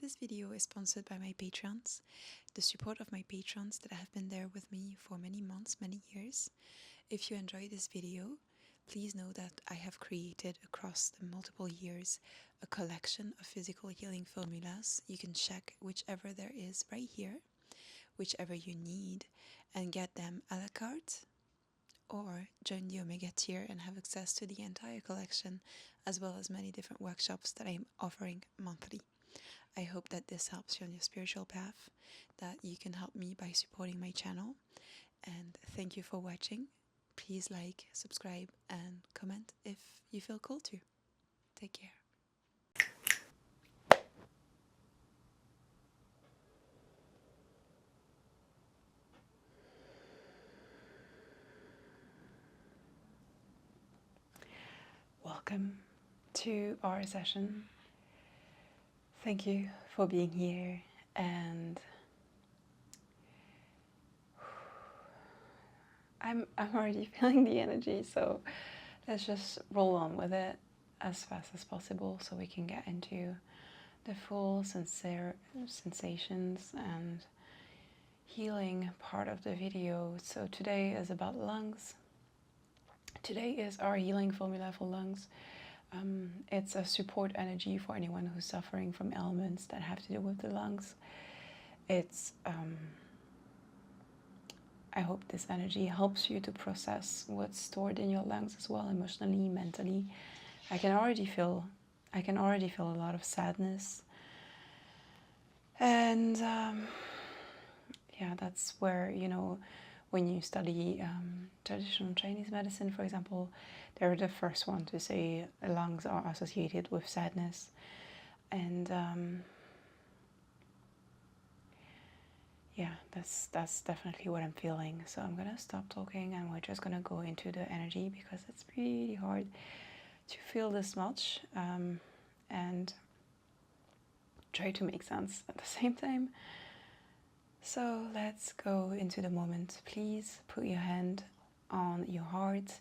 This video is sponsored by my patrons, the support of my patrons that have been there with me for many months, many years. If you enjoy this video, please know that I have created across the multiple years a collection of physical healing formulas. You can check whichever there is right here, whichever you need, and get them a la carte, or join the Omega tier and have access to the entire collection, as well as many different workshops that I'm offering monthly. I hope that this helps you on your spiritual path, that you can help me by supporting my channel, and thank you for watching. Please like, subscribe, and comment if you feel called to. Take care. Welcome to our session. Thank you for being here, and I'm already feeling the energy, so let's just roll on with it as fast as possible so we can get into the full sensations and healing part of the video. So today is about lungs. Today is our healing formula for lungs. It's a support energy for anyone who's suffering from ailments that have to do with the lungs. It's I hope this energy helps you to process what's stored in your lungs as well, emotionally, mentally. I can already feel a lot of sadness, and yeah, that's where, when you study traditional Chinese medicine, for example, they're the first one to say lungs are associated with sadness, and yeah, that's definitely what I'm feeling. So I'm gonna stop talking and we're just gonna go into the energy, because it's really hard to feel this much and try to make sense at the same time. So let's go into the moment. Please put your hand on your heart.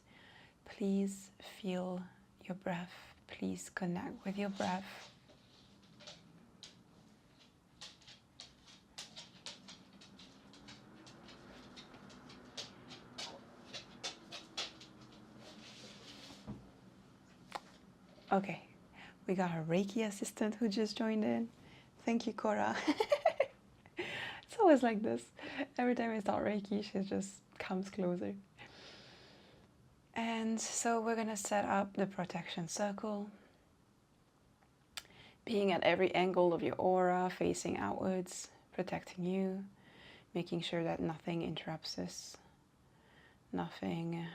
Please feel your breath. Please connect with your breath. Okay, we got a Reiki assistant who just joined in. Thank you, Cora. It's always like this. Every time I start Reiki, she just comes closer. And so we're going to set up the protection circle, being at every angle of your aura, facing outwards, protecting you, making sure that nothing interrupts us, nothing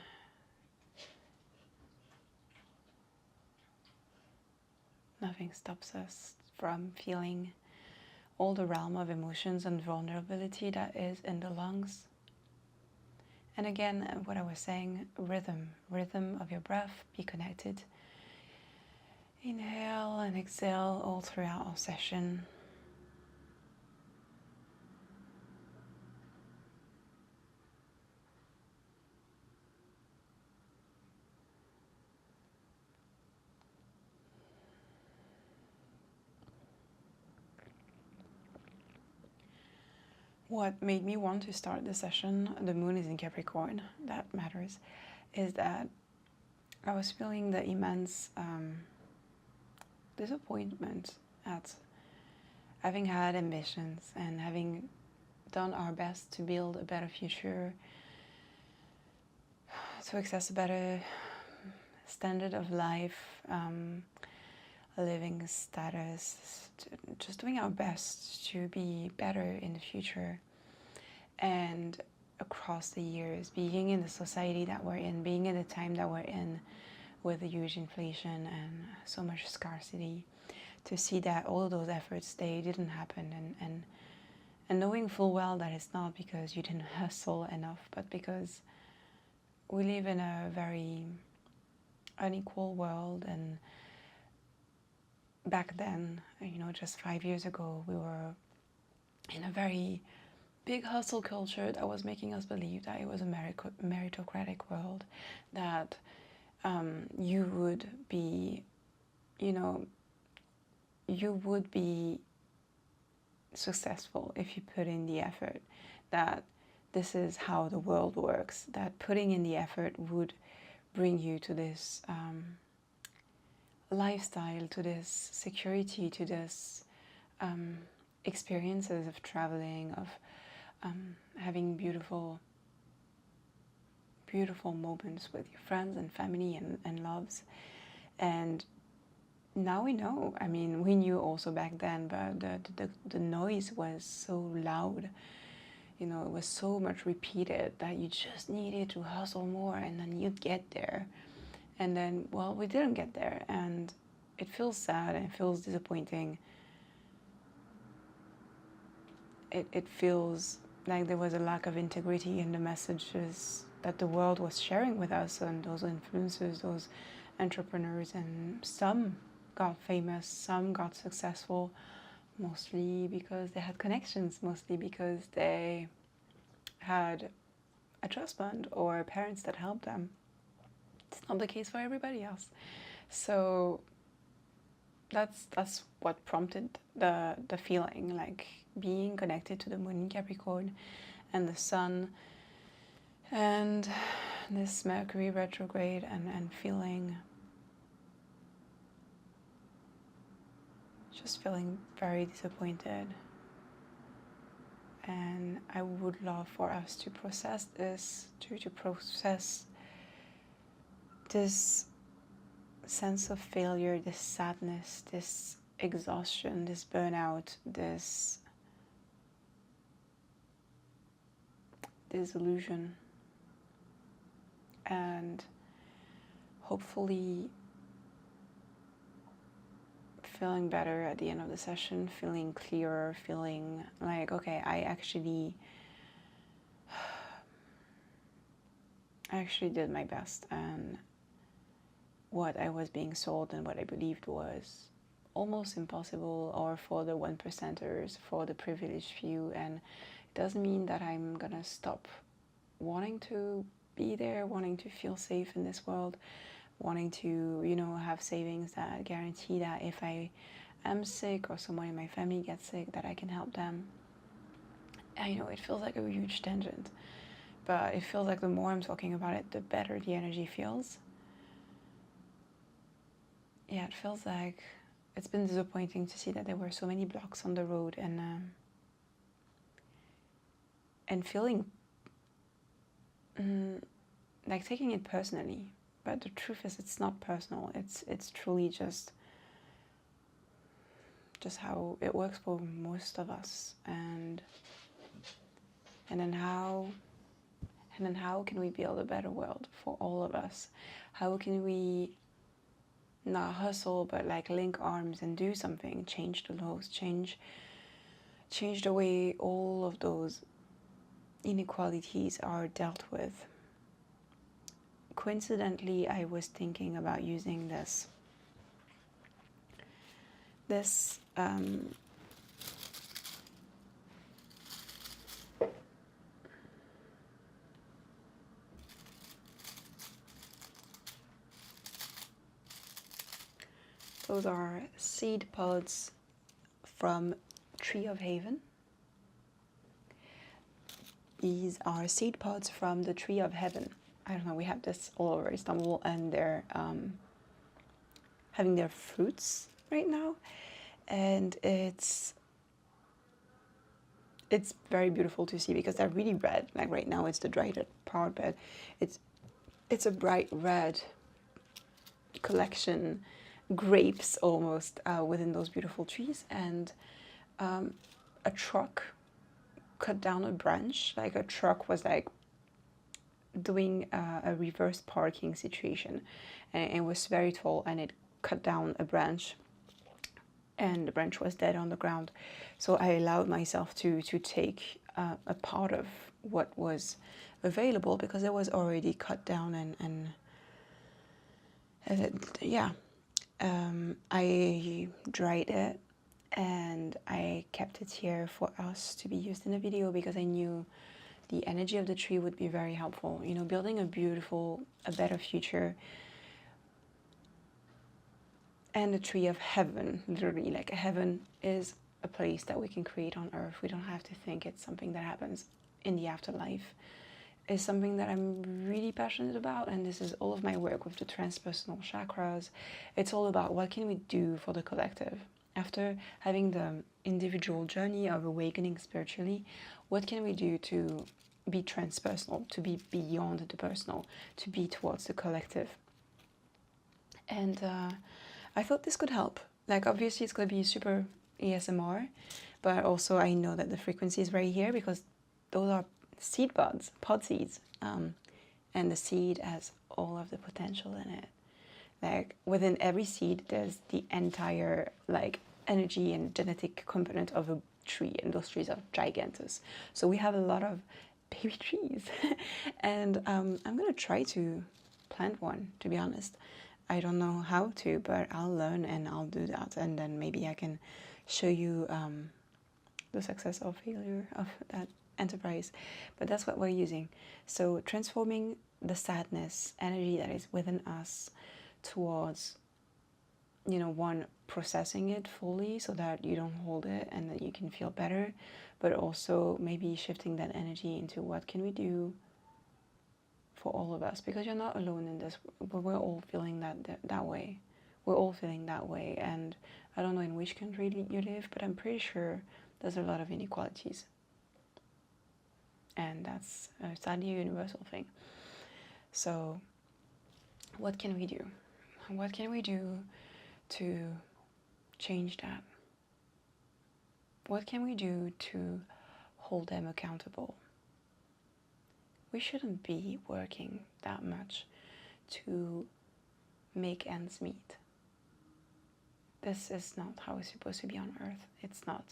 stops us from feeling all the realm of emotions and vulnerability that is in the lungs. And again, what I was saying, rhythm of your breath, be connected. Inhale and exhale all throughout our session. What made me want to start the session, the moon is in Capricorn, that matters, is that I was feeling the immense disappointment at having had ambitions and having done our best to build a better future, to access a better standard of life, a living status, just doing our best to be better in the future. And across the years, being in the society that we're in, being in the time that we're in, with a huge inflation and so much scarcity, to see that all of those efforts, they didn't happen, and knowing full well that it's not because you didn't hustle enough, but because we live in a very unequal world. And back then, just 5 years ago, we were in a very big hustle culture that was making us believe that it was a meritocratic world, that you would be successful if you put in the effort, that this is how the world works, that putting in the effort would bring you to this lifestyle, to this security, to this experiences of traveling, of having beautiful moments with your friends and family and loves. And now we know, I mean, we knew also back then, but the noise was so loud, you know, it was so much repeated that you just needed to hustle more and then you'd get there. And then, well, we didn't get there, and it feels sad and it feels disappointing. It feels like there was a lack of integrity in the messages that the world was sharing with us, and those influencers, those entrepreneurs, and some got famous, some got successful, mostly because they had connections, mostly because they had a trust fund or parents that helped them. It's not the case for everybody else. So that's what prompted the feeling, like being connected to the moon in Capricorn and the sun and this Mercury retrograde, and feeling very disappointed. And I would love for us to process this, to process this sense of failure, this sadness, this exhaustion, this burnout, this disillusion, and hopefully feeling better at the end of the session, feeling clearer, feeling like, okay, I actually did my best, and what I was being sold and what I believed was almost impossible, or for the 1%ers, for the privileged few. And it doesn't mean that I'm gonna stop wanting to be there, wanting to feel safe in this world, wanting to, you know, have savings that guarantee that if I am sick or someone in my family gets sick, that I can help them. And, you know, it feels like a huge tangent, but it feels like the more I'm talking about it, the better the energy feels. Yeah, it feels like it's been disappointing to see that there were so many blocks on the road, and feeling like taking it personally. But the truth is, it's not personal. It's truly just how it works for most of us. And then how can we build a better world for all of us? How can we not hustle, but like link arms and do something, change the laws, change the way all of those inequalities are dealt with? Coincidentally, I was thinking about using this those are seed pods from Tree of Haven. These are seed pods from the Tree of Heaven. I don't know, we have this all over Istanbul, and they're having their fruits right now, and it's very beautiful to see because they're really red. Like right now it's the dried part, but it's a bright red collection, grapes almost, within those beautiful trees. And a truck cut down a branch, like a truck was like doing a reverse parking situation, and it was very tall, and it cut down a branch, and the branch was dead on the ground. So I allowed myself to take a part of what was available, because it was already cut down, I dried it, and I kept it here for us to be used in a video, because I knew the energy of the tree would be very helpful. You know, building a better future. And the Tree of Heaven, literally, like heaven is a place that we can create on earth. We don't have to think it's something that happens in the afterlife. Is something that I'm really passionate about, and this is all of my work with the transpersonal chakras. It's all about what can we do for the collective. After having the individual journey of awakening spiritually, what can we do to be transpersonal, to be beyond the personal, to be towards the collective? And I thought this could help. Like, obviously it's going to be super ASMR, but also I know that the frequency is very here because those are seed pods, pod seeds, and the seed has all of the potential in it. Like, within every seed there's the entire like energy and genetic component of a tree, and those trees are gigantus. So we have a lot of baby trees. And I'm gonna try to plant one, to be honest. I don't know how to, but I'll learn and I'll do that, and then maybe I can show you the success or failure of that enterprise. But that's what we're using. So transforming the sadness energy that is within us towards, you know, one, processing it fully so that you don't hold it and that you can feel better, but also maybe shifting that energy into what can we do for all of us, because you're not alone in this. We're all feeling that way. We're all feeling that way. And I don't know in which country you live, but I'm pretty sure there's a lot of inequalities, and that's sadly a universal thing. So what can we do? What can we do to change that? What can we do to hold them accountable? We shouldn't be working that much to make ends meet. This is not how it's supposed to be on Earth. It's not.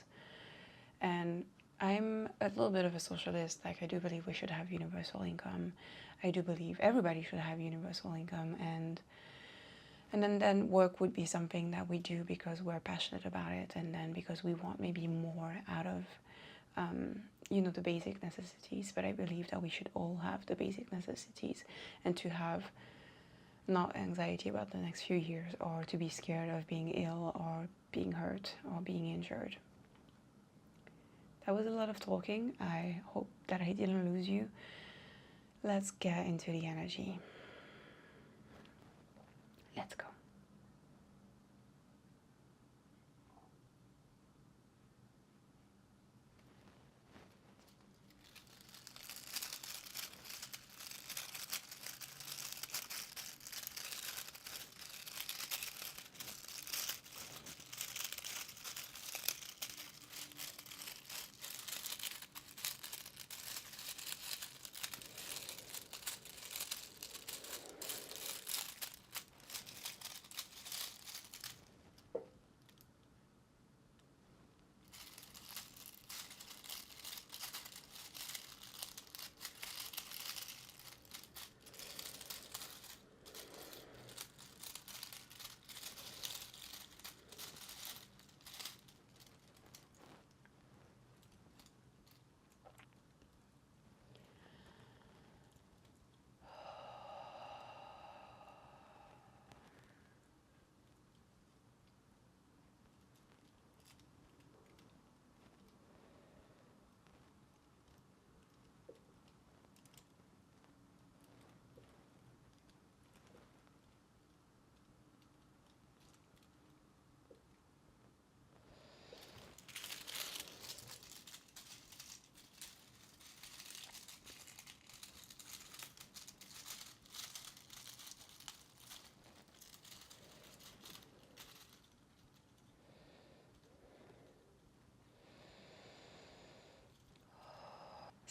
And I'm a little bit of a socialist. Like, I do believe we should have universal income. I do believe everybody should have universal income, and then work would be something that we do because we're passionate about it, and then because we want maybe more out of you know, the basic necessities. But I believe that we should all have the basic necessities, and to have not anxiety about the next few years, or to be scared of being ill or being hurt or being injured. That was a lot of talking. I hope that I didn't lose you. Let's get into the energy. Let's go.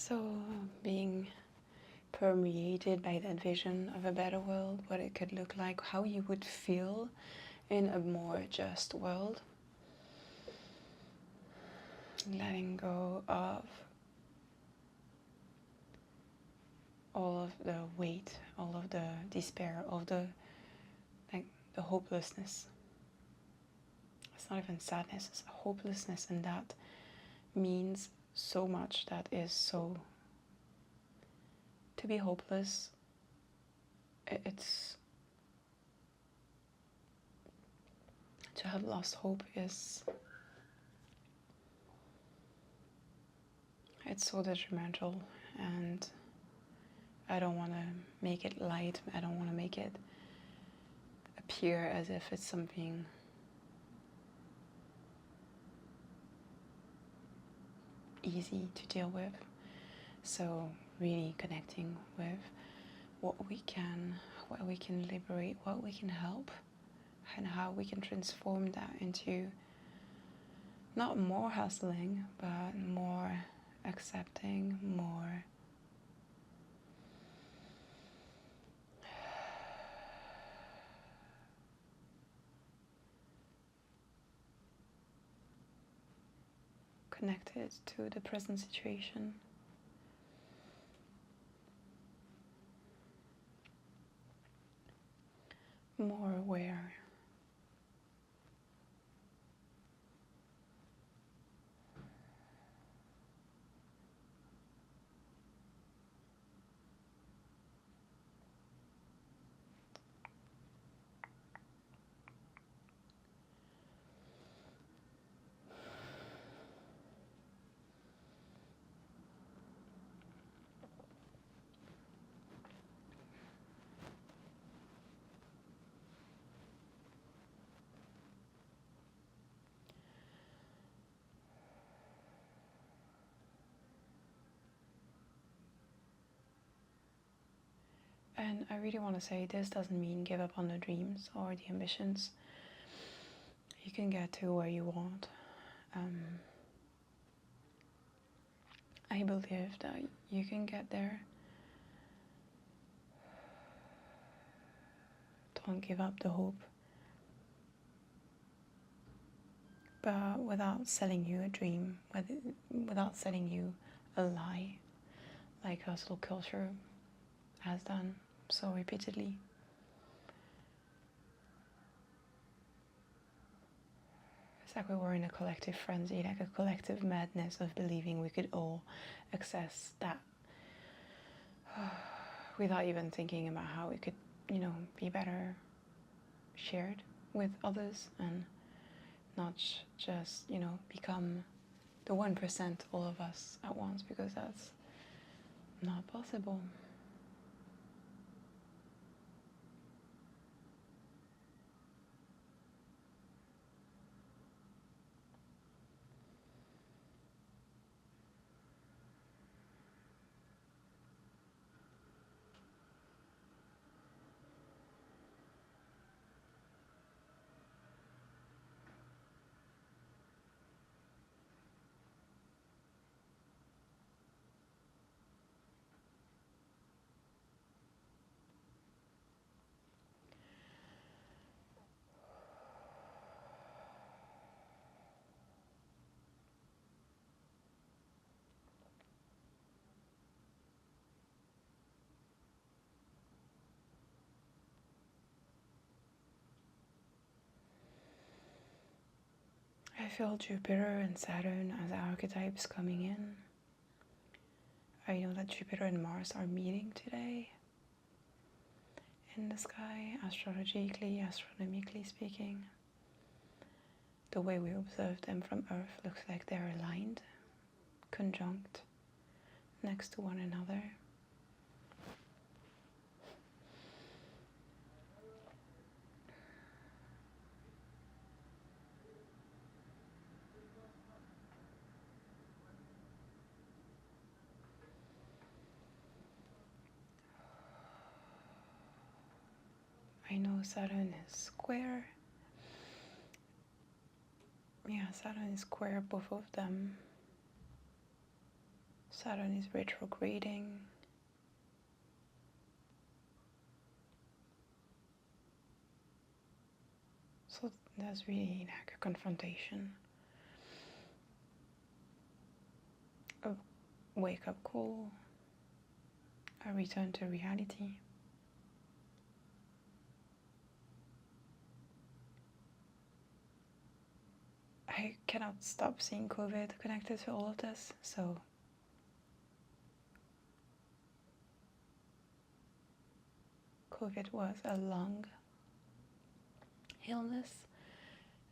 So, being permeated by that vision of a better world, what it could look like, how you would feel in a more just world. Letting go of all of the weight, all of the despair, all of the hopelessness. It's not even sadness, it's hopelessness, and that means so much. That is so... To be hopeless, it's... To have lost hope is it's so detrimental, and I don't want to make it light. I don't want to make it appear as if it's something easy to deal with. So really connecting with what we can liberate, what we can help, and how we can transform that into not more hustling, but more accepting, more connected to the present situation. More aware. And I really want to say this doesn't mean give up on the dreams or the ambitions. You can get to where you want. I believe that you can get there. Don't give up the hope. But without selling you a dream, without selling you a lie, like hustle culture has done so repeatedly. It's like we were in a collective frenzy, like a collective madness of believing we could all access that without even thinking about how it could, be better shared with others and not just, become the 1%, all of us at once, because that's not possible. I feel Jupiter and Saturn as archetypes coming in. I know that Jupiter and Mars are meeting today in the sky, astronomically speaking. The way we observe them from Earth looks like they're aligned, conjunct, next to one another. I know Saturn is square. Yeah, Saturn is square, both of them. Saturn is retrograding. So there's really like a confrontation, a wake-up call, a return to reality. I cannot stop seeing COVID connected to all of this, so COVID was a long illness,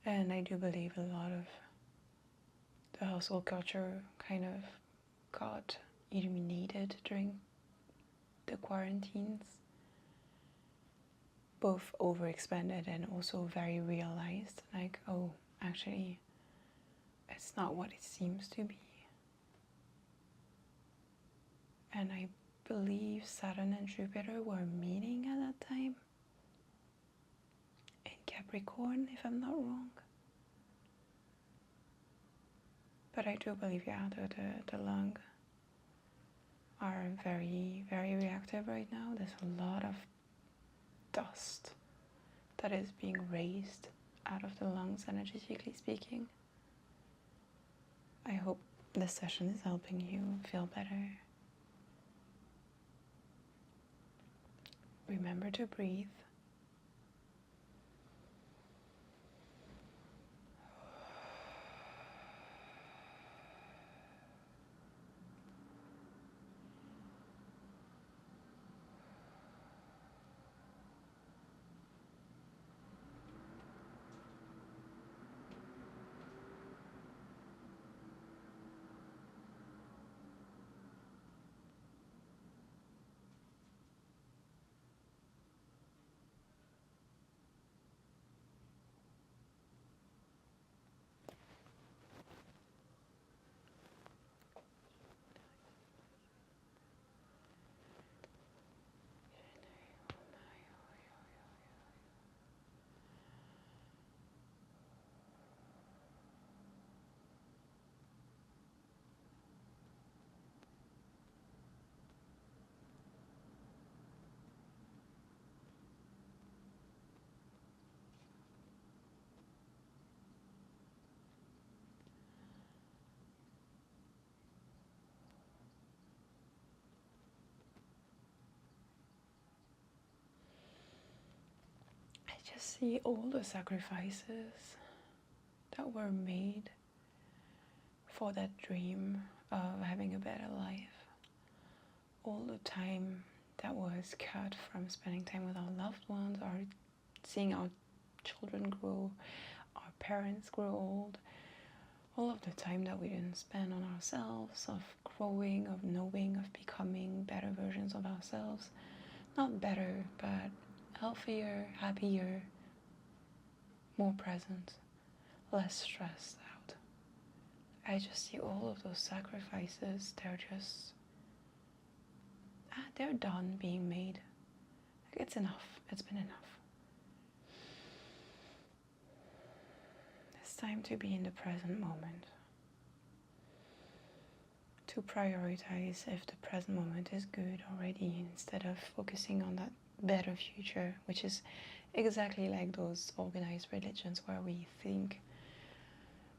and I do believe a lot of the hustle culture kind of got illuminated during the quarantines, both overexpanded and also very realized, like, oh, actually, it's not what it seems to be. And I believe Saturn and Jupiter were meeting at that time in Capricorn, if I'm not wrong. But I do believe, yeah, the lung are very, very reactive right now. There's a lot of dust that is being raised out of the lungs, energetically speaking. I hope this session is helping you feel better. Remember to breathe. I just see all the sacrifices that were made for that dream of having a better life. All the time that was cut from spending time with our loved ones, or seeing our children grow, our parents grow old, all of the time that we didn't spend on ourselves, of growing, of knowing, of becoming better versions of ourselves. Not better, but healthier, happier, more present, less stressed out. I just see all of those sacrifices, they're done being made. Like, it's enough. It's been enough. It's time to be in the present moment. To prioritize if the present moment is good already, instead of focusing on that better future, which is exactly like those organized religions where we think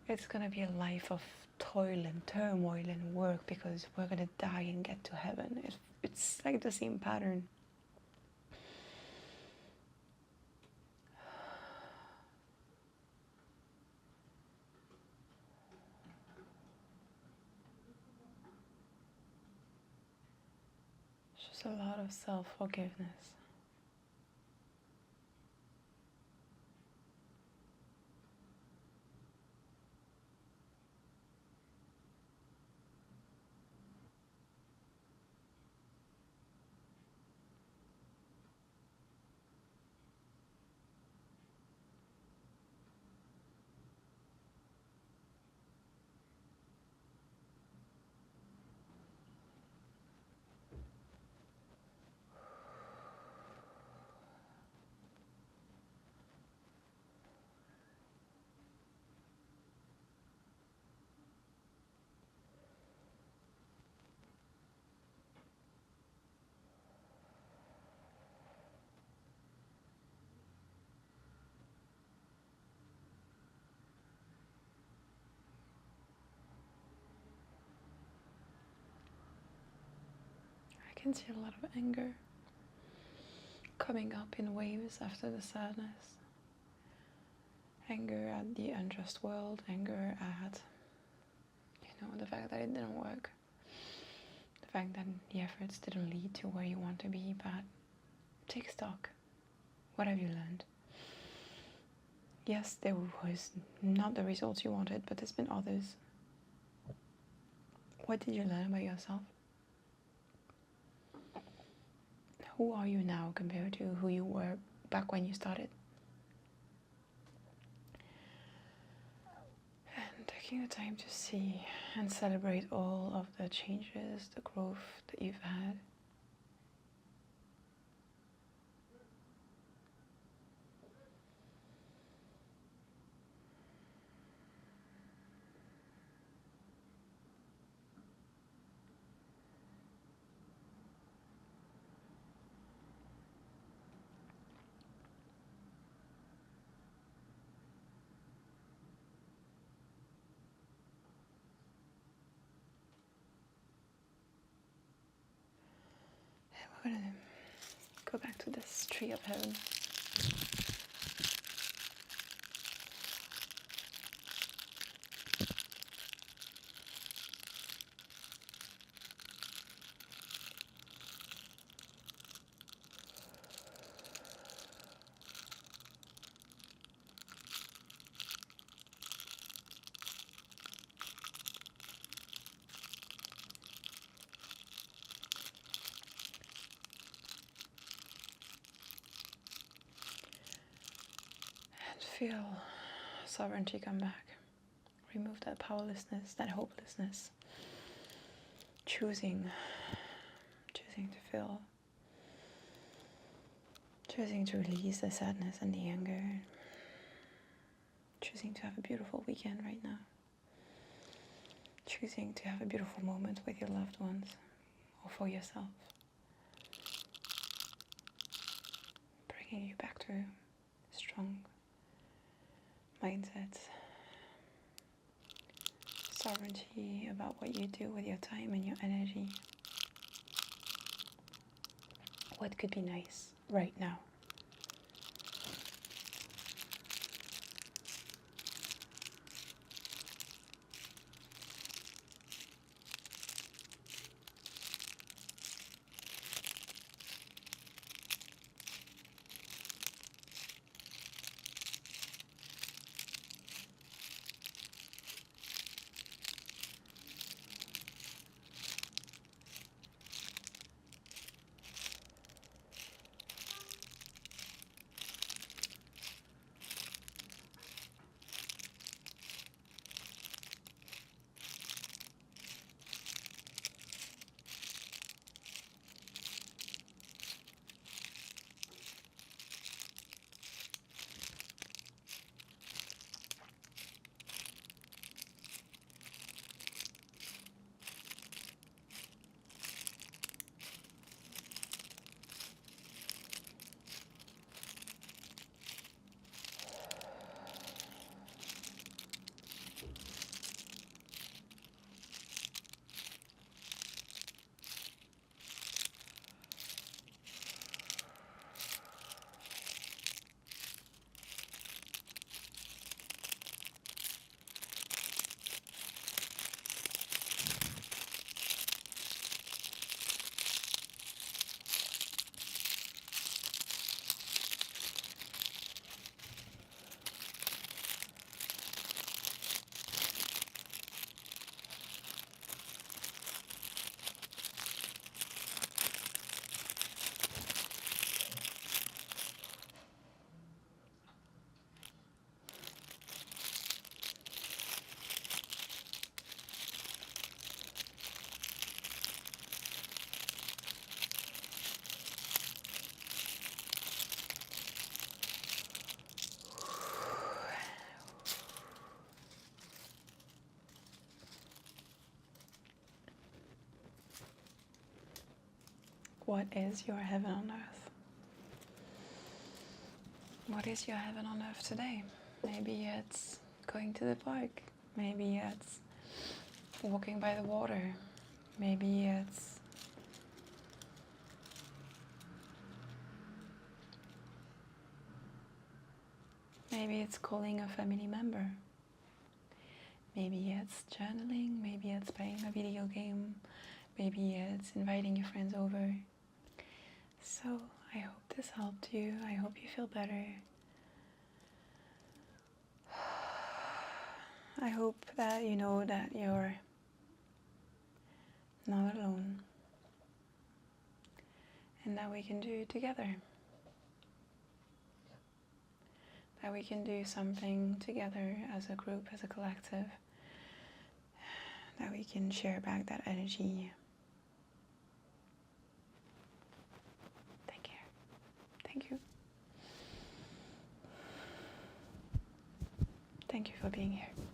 it's gonna be a life of toil and turmoil and work because we're gonna die and get to heaven. It's like the same pattern. It's just a lot of self-forgiveness. I can see a lot of anger coming up in waves after the sadness. Anger at the unjust world, anger at, the fact that it didn't work. The fact that the efforts didn't lead to where you want to be, but take stock. What have you learned? Yes, there was not the results you wanted, but there's been others. What did you learn about yourself? Who are you now compared to who you were back when you started? And taking the time to see and celebrate all of the changes, the growth that you've had. We're gonna go back to this tree of heaven. Feel sovereignty come back. Remove that powerlessness, that hopelessness. Choosing to feel. Choosing to release the sadness and the anger. Choosing to have a beautiful weekend right now. Choosing to have a beautiful moment with your loved ones or for yourself. Bringing you back to strong mindset, sovereignty about what you do with your time and your energy. What could be nice right now? What is your heaven on earth? What is your heaven on earth today? Maybe it's going to the park. Maybe it's walking by the water. Maybe it's calling a family member. Maybe it's journaling. Maybe it's playing a video game. Maybe it's inviting your friends over. So I hope this helped you. I hope you feel better. I hope that you know that your not alone, and that we can do it together. That we can do something together as a group, as a collective. That we can share back that energy. Take care. Thank you. Thank you for being here.